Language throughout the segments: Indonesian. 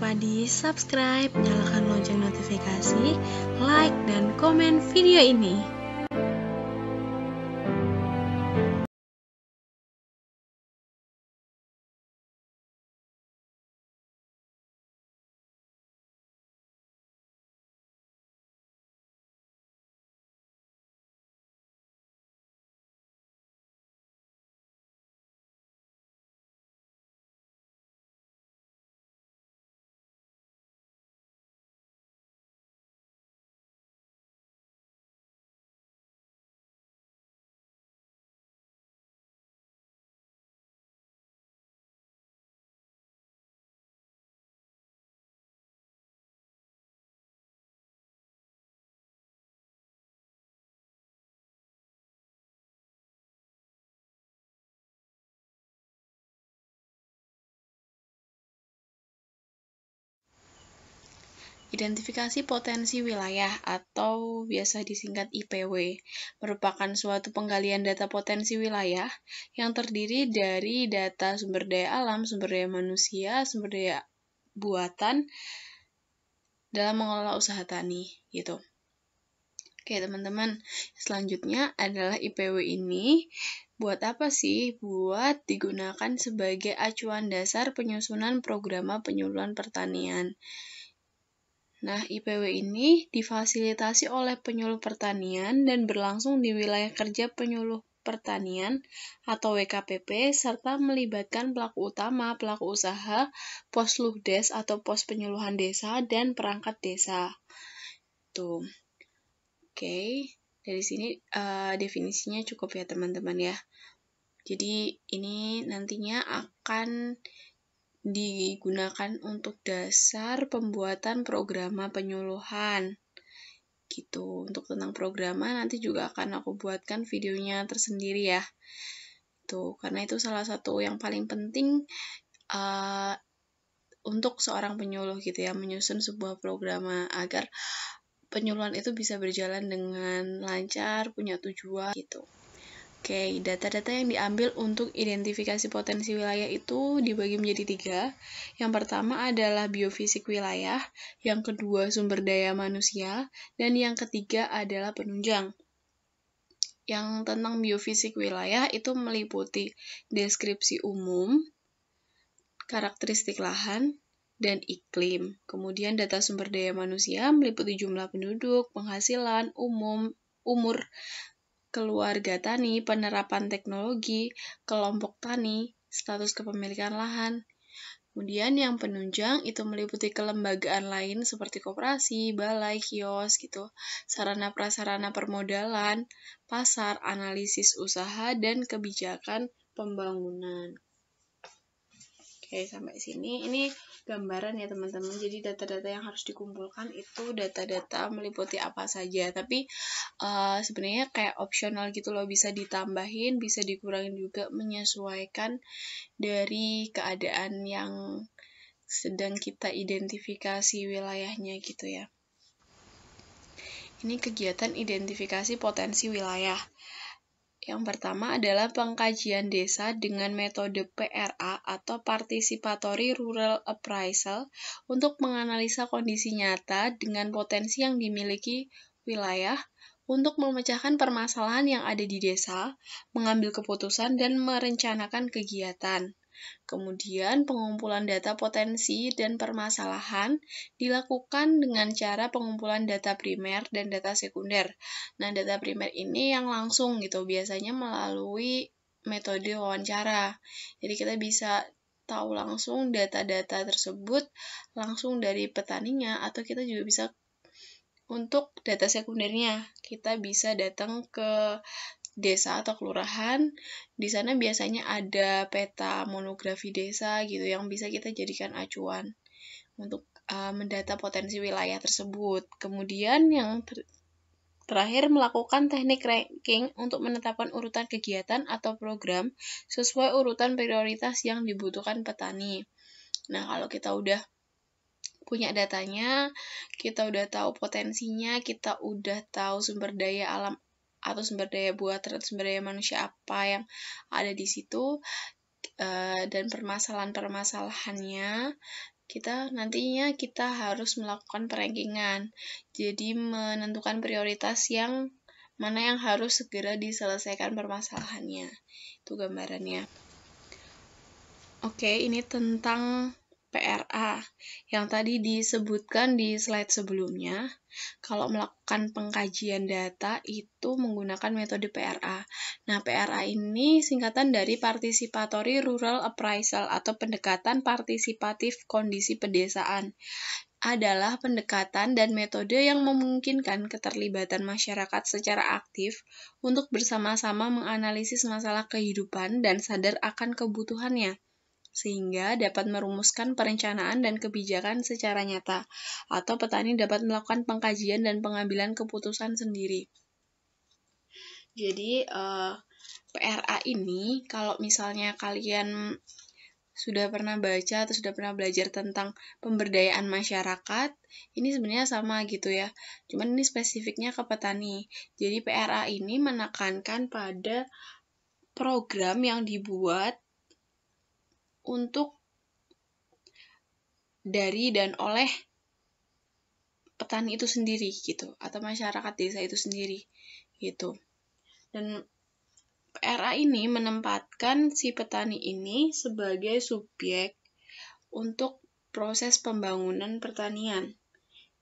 lupa di subscribe, nyalakan lonceng notifikasi, like, dan komen video ini. Identifikasi potensi wilayah atau biasa disingkat IPW merupakan suatu penggalian data potensi wilayah yang terdiri dari data sumber daya alam, sumber daya manusia, sumber daya buatan dalam mengelola usaha tani gitu. Oke teman-teman, selanjutnya adalah IPW ini buat apa sih? Buat digunakan sebagai acuan dasar penyusunan program penyuluhan pertanian. Nah, IPW ini difasilitasi oleh penyuluh pertanian dan berlangsung di wilayah kerja penyuluh pertanian atau WKPP serta melibatkan pelaku utama, pelaku usaha, Posludes atau pos penyuluhan desa dan perangkat desa. Tuh. Oke, dari sini definisinya cukup ya teman-teman ya. Jadi ini nantinya akan digunakan untuk dasar pembuatan program penyuluhan gitu. Untuk tentang program nanti juga akan aku buatkan videonya tersendiri ya. Tuh, karena itu salah satu yang paling penting untuk seorang penyuluh gitu ya, menyusun sebuah program agar penyuluhan itu bisa berjalan dengan lancar, punya tujuan gitu. Oke, data-data yang diambil untuk identifikasi potensi wilayah itu dibagi menjadi 3. Yang pertama adalah biofisik wilayah, yang kedua sumber daya manusia, dan yang ketiga adalah penunjang. Yang tentang biofisik wilayah itu meliputi deskripsi umum, karakteristik lahan, dan iklim. Kemudian data sumber daya manusia meliputi jumlah penduduk, penghasilan, umur, keluarga tani, penerapan teknologi, kelompok tani, status kepemilikan lahan. Kemudian yang penunjang itu meliputi kelembagaan lain seperti koperasi, balai, kios gitu, sarana prasarana permodalan, pasar, analisis usaha, dan kebijakan pembangunan. Oke, sampai sini ini gambaran ya teman-teman. Jadi data-data yang harus dikumpulkan itu data-data meliputi apa saja. Tapi sebenarnya kayak opsional gitu loh, bisa ditambahin, bisa dikurangin juga menyesuaikan dari keadaan yang sedang kita identifikasi wilayahnya gitu ya. Ini kegiatan identifikasi potensi wilayah. Yang pertama adalah pengkajian desa dengan metode PRA atau Participatory Rural Appraisal untuk menganalisa kondisi nyata dengan potensi yang dimiliki wilayah untuk memecahkan permasalahan yang ada di desa, mengambil keputusan, dan merencanakan kegiatan. Kemudian, pengumpulan data potensi dan permasalahan dilakukan dengan cara pengumpulan data primer dan data sekunder. Nah, data primer ini yang langsung gitu, biasanya melalui metode wawancara. Jadi kita bisa tahu langsung data-data tersebut langsung dari petaninya, atau kita juga bisa untuk data sekundernya. Kita bisa datang ke desa atau kelurahan, di sana biasanya ada peta monografi desa gitu yang bisa kita jadikan acuan untuk mendata potensi wilayah tersebut. Kemudian yang terakhir melakukan teknik ranking untuk menetapkan urutan kegiatan atau program sesuai urutan prioritas yang dibutuhkan petani. Nah, kalau kita udah punya datanya, kita udah tahu potensinya, kita udah tahu sumber daya alam atau sumber daya buatan, sumber daya manusia apa yang ada di situ, dan permasalahan-permasalahannya. nantinya kita harus melakukan perankingan. Jadi menentukan prioritas yang mana yang harus segera diselesaikan permasalahannya. Itu gambarannya. Oke, ini tentang PRA yang tadi disebutkan di slide sebelumnya. Kalau melakukan pengkajian data itu menggunakan metode PRA. Nah, PRA ini singkatan dari Participatory Rural Appraisal atau pendekatan partisipatif kondisi pedesaan. Adalah pendekatan dan metode yang memungkinkan keterlibatan masyarakat secara aktif untuk bersama-sama menganalisis masalah kehidupan dan sadar akan kebutuhannya, sehingga dapat merumuskan perencanaan dan kebijakan secara nyata, atau petani dapat melakukan pengkajian dan pengambilan keputusan sendiri. Jadi, PRA ini, kalau misalnya kalian sudah pernah baca atau sudah pernah belajar tentang pemberdayaan masyarakat, ini sebenarnya sama gitu ya. Cuman ini spesifiknya ke petani. Jadi, PRA ini menekankan pada program yang dibuat untuk dari dan oleh petani itu sendiri gitu, atau masyarakat desa itu sendiri gitu. Dan PRA ini menempatkan si petani ini sebagai subjek untuk proses pembangunan pertanian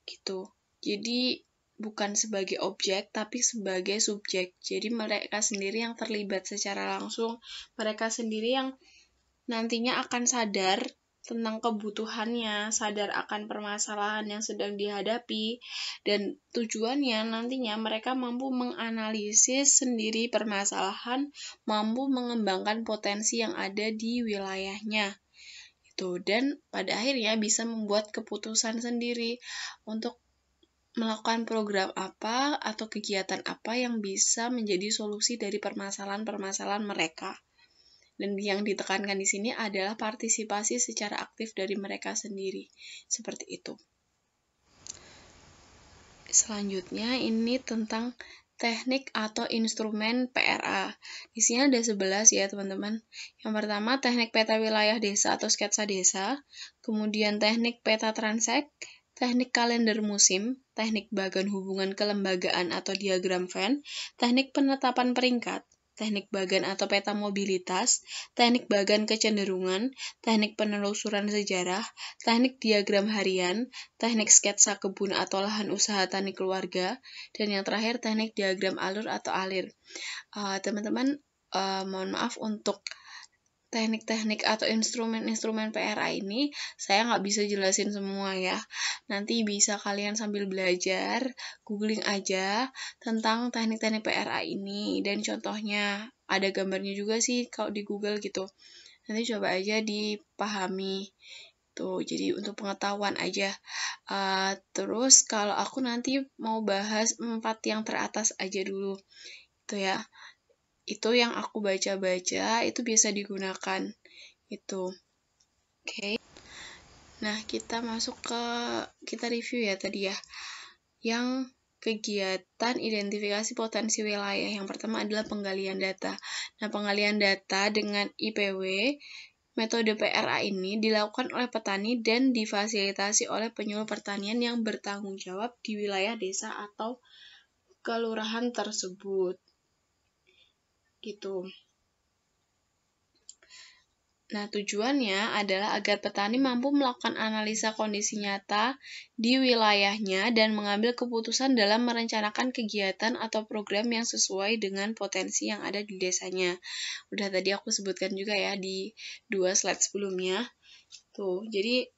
gitu. Jadi bukan sebagai objek tapi sebagai subjek. Jadi mereka sendiri yang terlibat secara langsung, mereka sendiri yang nantinya akan sadar tentang kebutuhannya, sadar akan permasalahan yang sedang dihadapi, dan tujuannya nantinya mereka mampu menganalisis sendiri permasalahan, mampu mengembangkan potensi yang ada di wilayahnya. Dan pada akhirnya bisa membuat keputusan sendiri untuk melakukan program apa atau kegiatan apa yang bisa menjadi solusi dari permasalahan-permasalahan mereka. Dan yang ditekankan di sini adalah partisipasi secara aktif dari mereka sendiri. Seperti itu. Selanjutnya ini tentang teknik atau instrumen PRA. Di sini ada 11 ya teman-teman. Yang pertama teknik peta wilayah desa atau sketsa desa, kemudian teknik peta transek, teknik kalender musim, teknik bagan hubungan kelembagaan atau diagram Venn, teknik penetapan peringkat, teknik bagan atau peta mobilitas, teknik bagan kecenderungan, teknik penelusuran sejarah, teknik diagram harian, teknik sketsa kebun atau lahan usaha tani keluarga, dan yang terakhir teknik diagram alur atau alir. Teman-teman, mohon maaf untuk teknik-teknik atau instrumen-instrumen PRA ini saya nggak bisa jelasin semua ya. Nanti bisa kalian sambil belajar, googling aja tentang teknik-teknik PRA ini dan contohnya. Ada gambarnya juga sih kalau di Google gitu. Nanti coba aja dipahami. Jadi untuk pengetahuan aja. Terus kalau aku nanti mau bahas 4 yang teratas aja dulu. Itu ya. Itu yang aku baca-baca, itu biasa digunakan. Oke. Nah, kita review ya tadi ya. Yang kegiatan identifikasi potensi wilayah. Yang pertama adalah penggalian data. Nah, penggalian data dengan IPW, metode PRA ini dilakukan oleh petani dan difasilitasi oleh penyuluh pertanian yang bertanggung jawab di wilayah desa atau kelurahan tersebut. Gitu. Nah, tujuannya adalah agar petani mampu melakukan analisa kondisi nyata di wilayahnya dan mengambil keputusan dalam merencanakan kegiatan atau program yang sesuai dengan potensi yang ada di desanya. Udah tadi aku sebutkan juga ya di 2 slide sebelumnya. Jadi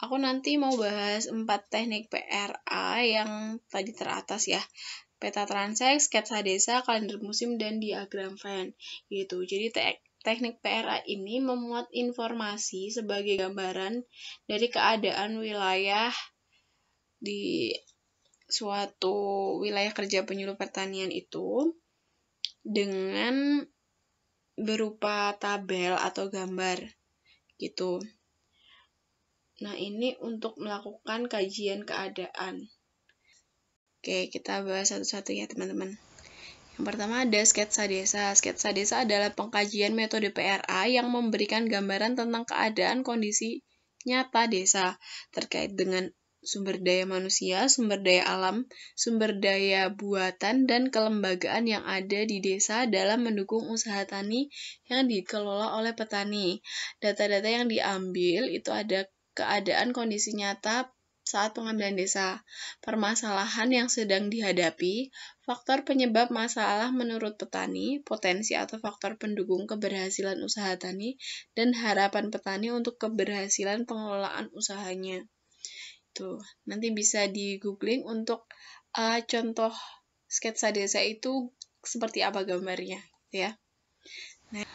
aku nanti mau bahas 4 teknik PRA yang tadi teratas ya. Peta transek, sketsa desa, kalender musim, dan diagram Venn. Gitu. Jadi teknik PRA ini memuat informasi sebagai gambaran dari keadaan wilayah di suatu wilayah kerja penyuluh pertanian itu dengan berupa tabel atau gambar gitu. Nah, ini untuk melakukan kajian keadaan. Oke, kita bahas satu-satu ya teman-teman. Yang pertama ada sketsa desa. Sketsa desa adalah pengkajian metode PRA yang memberikan gambaran tentang keadaan kondisi nyata desa terkait dengan sumber daya manusia, sumber daya alam, sumber daya buatan, dan kelembagaan yang ada di desa dalam mendukung usaha tani yang dikelola oleh petani. Data-data yang diambil itu ada keadaan kondisi nyata saat pengambilan desa, permasalahan yang sedang dihadapi, faktor penyebab masalah menurut petani, potensi atau faktor pendukung keberhasilan usaha tani, dan harapan petani untuk keberhasilan pengelolaan usahanya. Tuh, nanti bisa di googling untuk contoh sketsa desa itu seperti apa gambarnya, ya. Nah,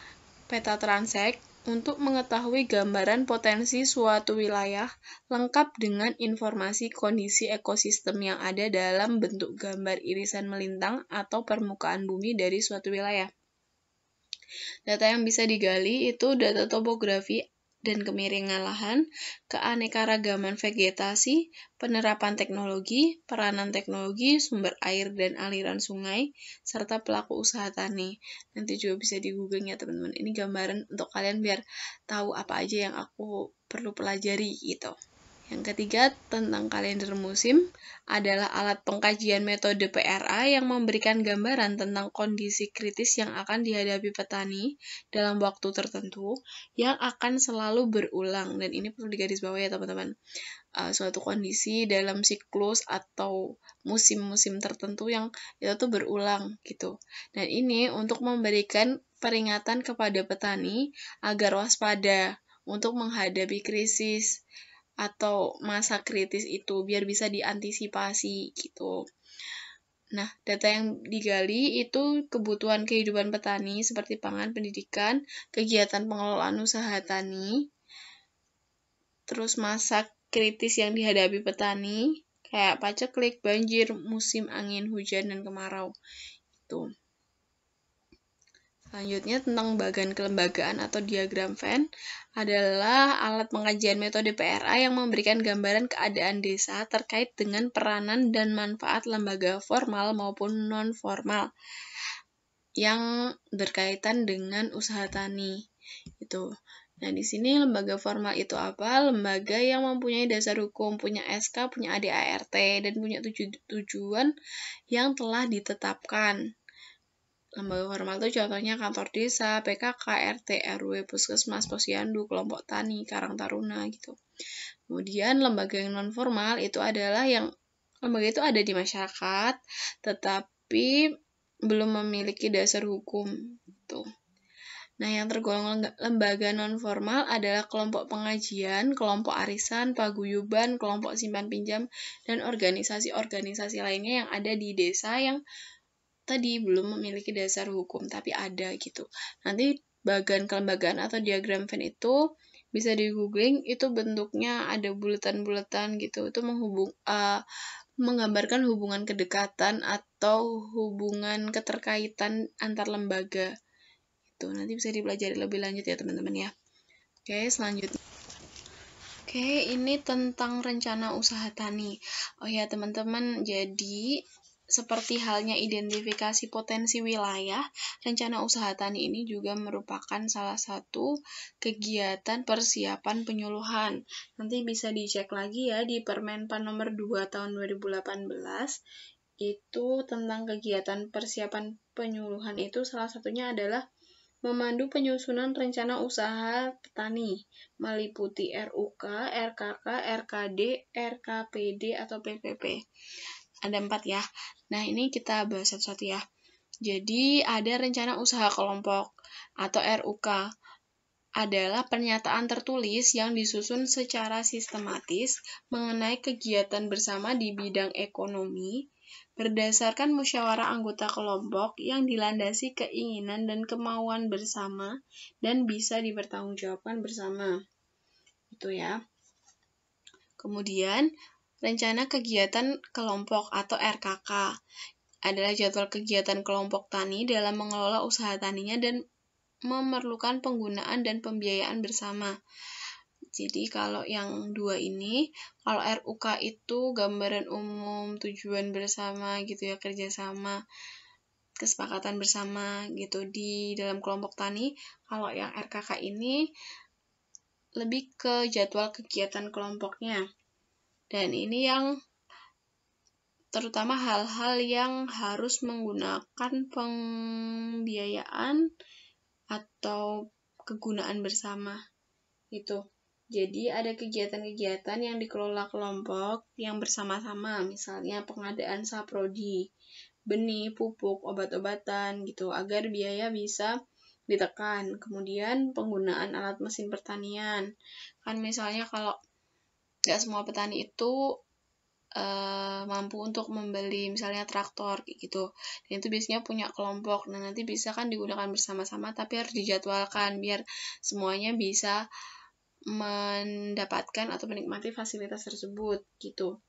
peta transek untuk mengetahui gambaran potensi suatu wilayah lengkap dengan informasi kondisi ekosistem yang ada dalam bentuk gambar irisan melintang atau permukaan bumi dari suatu wilayah. Data yang bisa digali itu data topografi dan kemiringan lahan, keanekaragaman vegetasi, penerapan teknologi, peranan teknologi, sumber air dan aliran sungai, serta pelaku usaha tani. Nanti juga bisa di Google ya teman-teman. Ini gambaran untuk kalian biar tahu apa aja yang aku perlu pelajari gitu. Yang ketiga, tentang kalender musim adalah alat pengkajian metode PRA yang memberikan gambaran tentang kondisi kritis yang akan dihadapi petani dalam waktu tertentu yang akan selalu berulang. Dan ini perlu digarisbawahi ya teman-teman. Suatu kondisi dalam siklus atau musim-musim tertentu yang itu tuh berulang gitu. Dan ini untuk memberikan peringatan kepada petani agar waspada untuk menghadapi krisis atau masa kritis itu biar bisa diantisipasi gitu. Nah, data yang digali itu kebutuhan kehidupan petani seperti pangan, pendidikan, kegiatan pengelolaan usaha tani, terus masa kritis yang dihadapi petani, kayak paceklik, banjir, musim angin, hujan, dan kemarau. Itu. Selanjutnya tentang bagan kelembagaan atau diagram Venn adalah alat pengkajian metode PRA yang memberikan gambaran keadaan desa terkait dengan peranan dan manfaat lembaga formal maupun non-formal yang berkaitan dengan usaha tani. Itu. Nah, di sini lembaga formal itu apa? Lembaga yang mempunyai dasar hukum, punya SK, punya ADART, dan punya tujuan yang telah ditetapkan. Lembaga formal itu contohnya kantor desa, PKK, RT, RW, puskesmas, posyandu, kelompok tani, karang taruna gitu. Kemudian lembaga yang non formal itu adalah yang lembaga itu ada di masyarakat tetapi belum memiliki dasar hukum gitu. Nah, yang tergolong lembaga non formal adalah kelompok pengajian, kelompok arisan, paguyuban, kelompok simpan pinjam, dan organisasi-organisasi lainnya yang ada di desa yang tadi belum memiliki dasar hukum tapi ada gitu. Nanti bagan kelembagaan atau diagram Venn itu bisa di googling, itu bentuknya ada bulatan-bulatan gitu. Itu menggambarkan hubungan kedekatan atau hubungan keterkaitan antar lembaga. Itu nanti bisa dipelajari lebih lanjut ya teman-teman ya. Oke, selanjutnya. Oke, ini tentang rencana usaha tani. Oh ya teman-teman, jadi seperti halnya identifikasi potensi wilayah, rencana usaha tani ini juga merupakan salah satu kegiatan persiapan penyuluhan. Nanti bisa dicek lagi ya di Permenpan nomor 2 tahun 2018. Itu tentang kegiatan persiapan penyuluhan itu salah satunya adalah memandu penyusunan rencana usaha petani, meliputi RUK, RKK, RKD, RKPD, atau PPP. Ada 4 ya. Nah, ini kita bahas satu-satu ya. Jadi, ada rencana usaha kelompok atau RUK. Adalah pernyataan tertulis yang disusun secara sistematis mengenai kegiatan bersama di bidang ekonomi, berdasarkan musyawarah anggota kelompok yang dilandasi keinginan dan kemauan bersama dan bisa dipertanggungjawabkan bersama. Itu ya. Kemudian, rencana kegiatan kelompok atau RKK adalah jadwal kegiatan kelompok tani dalam mengelola usaha taninya dan memerlukan penggunaan dan pembiayaan bersama. Jadi kalau yang dua ini, kalau RUK itu gambaran umum, tujuan bersama gitu ya, kerjasama, kesepakatan bersama gitu di dalam kelompok tani. Kalau yang RKK ini lebih ke jadwal kegiatan kelompoknya. Dan ini yang terutama hal-hal yang harus menggunakan pembiayaan atau kegunaan bersama gitu. Jadi ada kegiatan-kegiatan yang dikelola kelompok yang bersama-sama, misalnya pengadaan saprodi, benih, pupuk, obat-obatan gitu, agar biaya bisa ditekan. Kemudian penggunaan alat mesin pertanian. Kan misalnya kalau nggak semua petani itu mampu untuk membeli misalnya traktor kayak gitu, dan itu biasanya punya kelompok. Nah, nanti bisa kan digunakan bersama-sama, tapi harus dijadwalkan biar semuanya bisa mendapatkan atau menikmati fasilitas tersebut gitu.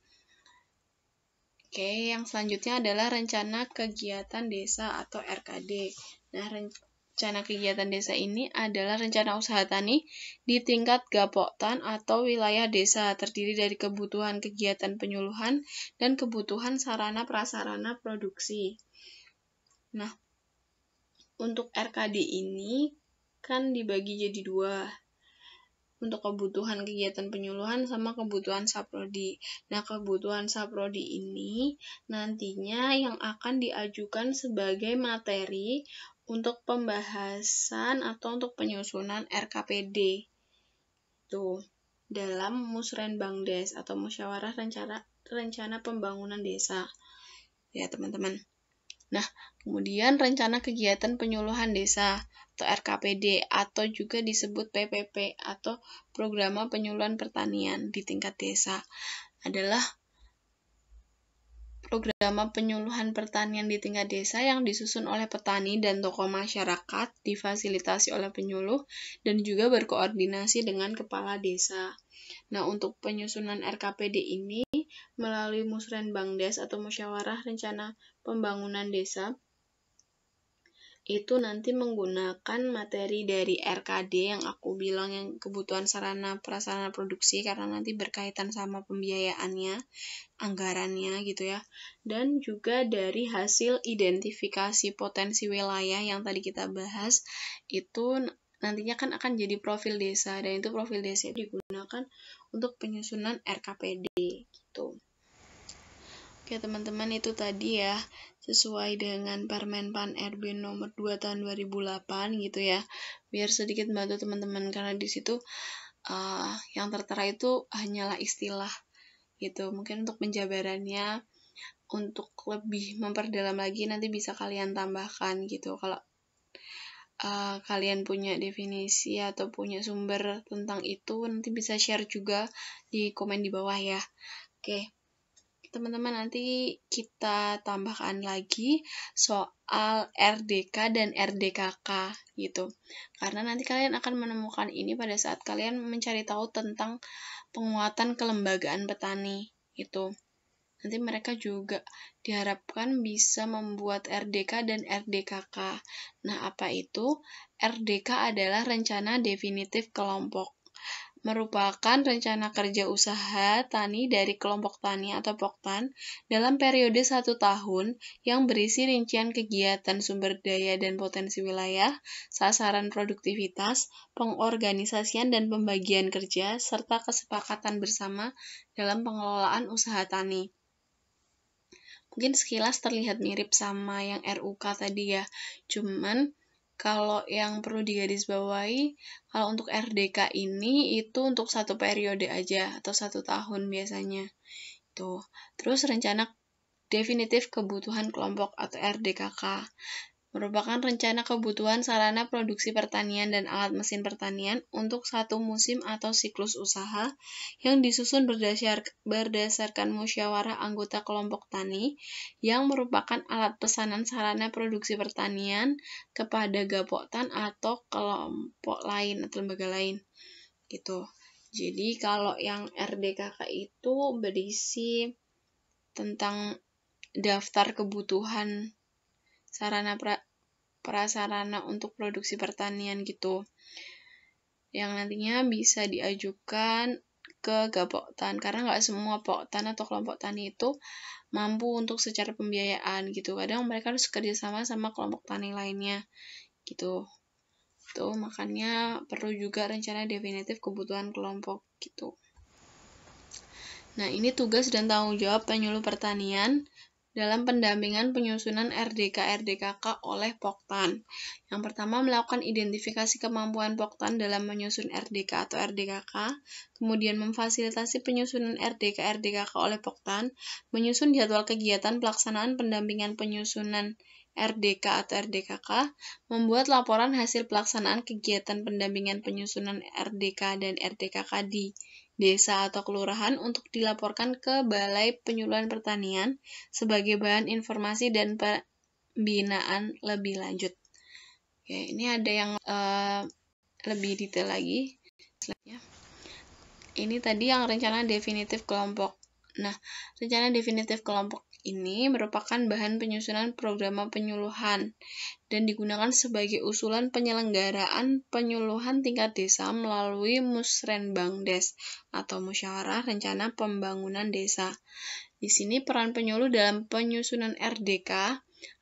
Oke, yang selanjutnya adalah rencana kegiatan desa atau RKD. Nah, rencana kegiatan desa ini adalah rencana usaha tani di tingkat gapoktan atau wilayah desa, terdiri dari kebutuhan kegiatan penyuluhan dan kebutuhan sarana prasarana produksi. Nah, untuk RKD ini kan dibagi jadi dua, untuk kebutuhan kegiatan penyuluhan sama kebutuhan saprodi. Nah, kebutuhan saprodi ini nantinya yang akan diajukan sebagai materi untuk pembahasan atau untuk penyusunan RKPD itu dalam Musrenbangdes atau Musyawarah Rencana Pembangunan Desa. Ya, teman-teman. Nah, kemudian rencana kegiatan penyuluhan desa atau RKPD atau juga disebut PPP atau Program Penyuluhan Pertanian di tingkat desa adalah program penyuluhan pertanian di tingkat desa yang disusun oleh petani dan tokoh masyarakat, difasilitasi oleh penyuluh, dan juga berkoordinasi dengan kepala desa. Nah, untuk penyusunan RKPD ini melalui Musrenbangdes atau Musyawarah Rencana Pembangunan Desa, itu nanti menggunakan materi dari RKD yang aku bilang yang kebutuhan sarana prasarana produksi, karena nanti berkaitan sama pembiayaannya, anggarannya gitu ya, dan juga dari hasil identifikasi potensi wilayah yang tadi kita bahas, itu nantinya kan akan jadi profil desa, dan itu profil desa digunakan untuk penyusunan RKPD gitu. Oke teman-teman, itu tadi ya sesuai dengan Permen Pan RB nomor 2 tahun 2008 gitu ya, biar sedikit membantu teman-teman, karena di situ yang tertera itu hanyalah istilah gitu. Mungkin untuk penjabarannya, untuk lebih memperdalam lagi nanti bisa kalian tambahkan gitu. Kalau kalian punya definisi atau punya sumber tentang itu, nanti bisa share juga di komen di bawah ya. Oke. Teman-teman, nanti kita tambahkan lagi soal RDK dan RDKK gitu. Karena nanti kalian akan menemukan ini pada saat kalian mencari tahu tentang penguatan kelembagaan petani itu. Nanti mereka juga diharapkan bisa membuat RDK dan RDKK. Nah, apa itu? RDK adalah rencana definitif kelompok, merupakan rencana kerja usaha tani dari kelompok tani atau Poktan dalam periode 1 tahun yang berisi rincian kegiatan sumber daya dan potensi wilayah, sasaran produktivitas, pengorganisasian dan pembagian kerja, serta kesepakatan bersama dalam pengelolaan usaha tani. Mungkin sekilas terlihat mirip sama yang RUK tadi ya, cuman kalau yang perlu digarisbawahi, kalau untuk RDK ini itu untuk 1 periode aja atau 1 tahun biasanya. Tuh. Terus rencana definitif kebutuhan kelompok atau RDKK merupakan rencana kebutuhan sarana produksi pertanian dan alat mesin pertanian untuk 1 musim atau siklus usaha yang disusun berdasarkan musyawarah anggota kelompok tani yang merupakan alat pesanan sarana produksi pertanian kepada gapoktan atau kelompok lain atau lembaga lain gitu. Jadi kalau yang RDKK itu berisi tentang daftar kebutuhan sarana prasarana untuk produksi pertanian gitu, yang nantinya bisa diajukan ke Gapoktan, karena nggak semua Poktan atau kelompok tani itu mampu untuk secara pembiayaan gitu. Kadang mereka harus kerjasama sama kelompok tani lainnya gitu. gitu. Makanya perlu juga rencana definitif kebutuhan kelompok gitu. Nah, ini tugas dan tanggung jawab penyuluh pertanian dalam pendampingan penyusunan RDK-RDKK oleh Poktan. Yang pertama, melakukan identifikasi kemampuan Poktan dalam menyusun RDK atau RDKK, kemudian memfasilitasi penyusunan RDK-RDKK oleh Poktan, menyusun jadwal kegiatan pelaksanaan pendampingan penyusunan RDK atau RDKK, membuat laporan hasil pelaksanaan kegiatan pendampingan penyusunan RDK dan RDKK di desa atau kelurahan untuk dilaporkan ke Balai Penyuluhan Pertanian sebagai bahan informasi dan pembinaan lebih lanjut. Oke, ini ada yang lebih detail lagi. Ini tadi yang rencana definitif kelompok. Nah, rencana definitif kelompok ini merupakan bahan penyusunan program penyuluhan dan digunakan sebagai usulan penyelenggaraan penyuluhan tingkat desa melalui Musrenbangdes atau Musyawarah Rencana Pembangunan Desa. Di sini peran penyuluh dalam penyusunan RDK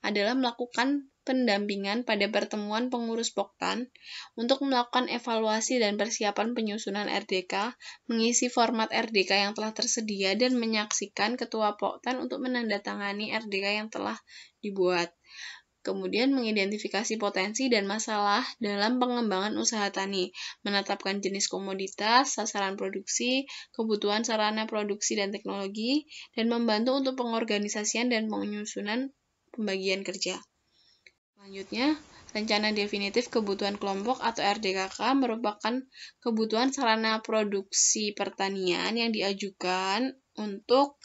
adalah melakukan pendampingan pada pertemuan pengurus Poktan untuk melakukan evaluasi dan persiapan penyusunan RDK, mengisi format RDK yang telah tersedia, dan menyaksikan ketua Poktan untuk menandatangani RDK yang telah dibuat. Kemudian mengidentifikasi potensi dan masalah dalam pengembangan usaha tani, menetapkan jenis komoditas, sasaran produksi, kebutuhan sarana produksi dan teknologi, dan membantu untuk pengorganisasian dan penyusunan pembagian kerja. Selanjutnya, rencana definitif kebutuhan kelompok atau RDKK merupakan kebutuhan sarana produksi pertanian yang diajukan untuk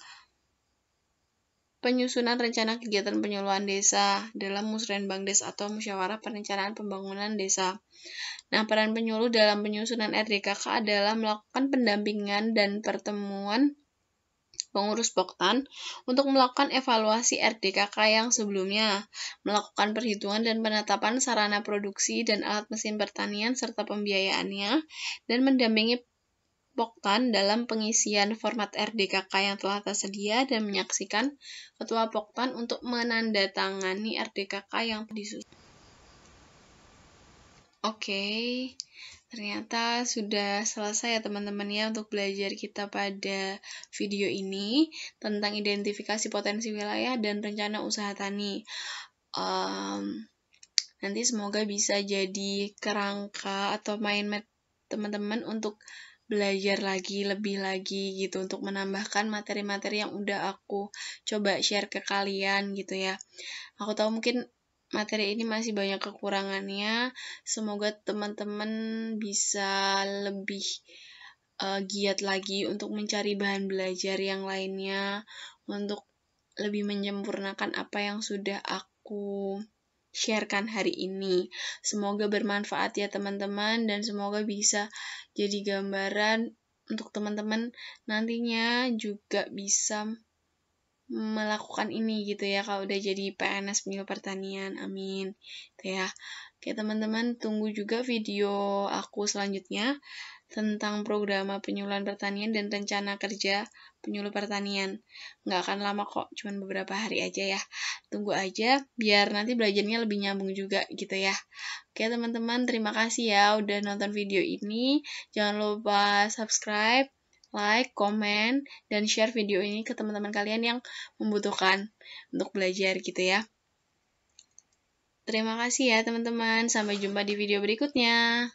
penyusunan rencana kegiatan penyuluhan desa dalam Musrenbangdes atau Musyawarah Perencanaan Pembangunan Desa. Nah, peran penyuluh dalam penyusunan RDKK adalah melakukan pendampingan dan pertemuan pengurus Poktan untuk melakukan evaluasi RDKK yang sebelumnya, melakukan perhitungan dan penetapan sarana produksi dan alat mesin pertanian serta pembiayaannya, dan mendampingi Poktan dalam pengisian format RDKK yang telah tersedia dan menyaksikan ketua Poktan untuk menandatangani RDKK yang disusun. Oke, ternyata sudah selesai ya teman-teman ya untuk belajar kita pada video ini tentang identifikasi potensi wilayah dan rencana usaha tani. Nanti semoga bisa jadi kerangka atau mindmap teman-teman untuk belajar lagi, lebih lagi gitu, untuk menambahkan materi-materi yang udah aku coba share ke kalian gitu ya. Aku tahu mungkin materi ini masih banyak kekurangannya, semoga teman-teman bisa lebih giat lagi untuk mencari bahan belajar yang lainnya, untuk lebih menyempurnakan apa yang sudah aku sharekan hari ini. Semoga bermanfaat ya teman-teman, dan semoga bisa jadi gambaran untuk teman-teman nantinya juga bisa melakukan ini gitu ya kalau udah jadi PNS penyuluh pertanian. Amin. Gitu ya. Oke teman-teman, tunggu juga video aku selanjutnya tentang program penyuluhan pertanian dan rencana kerja penyuluh pertanian. Nggak akan lama kok, cuma beberapa hari aja ya. Tunggu aja, biar nanti belajarnya lebih nyambung juga gitu ya. Oke teman-teman, terima kasih ya udah nonton video ini. Jangan lupa subscribe, like, komen, dan share video ini ke teman-teman kalian yang membutuhkan untuk belajar gitu ya. Terima kasih ya teman-teman, sampai jumpa di video berikutnya.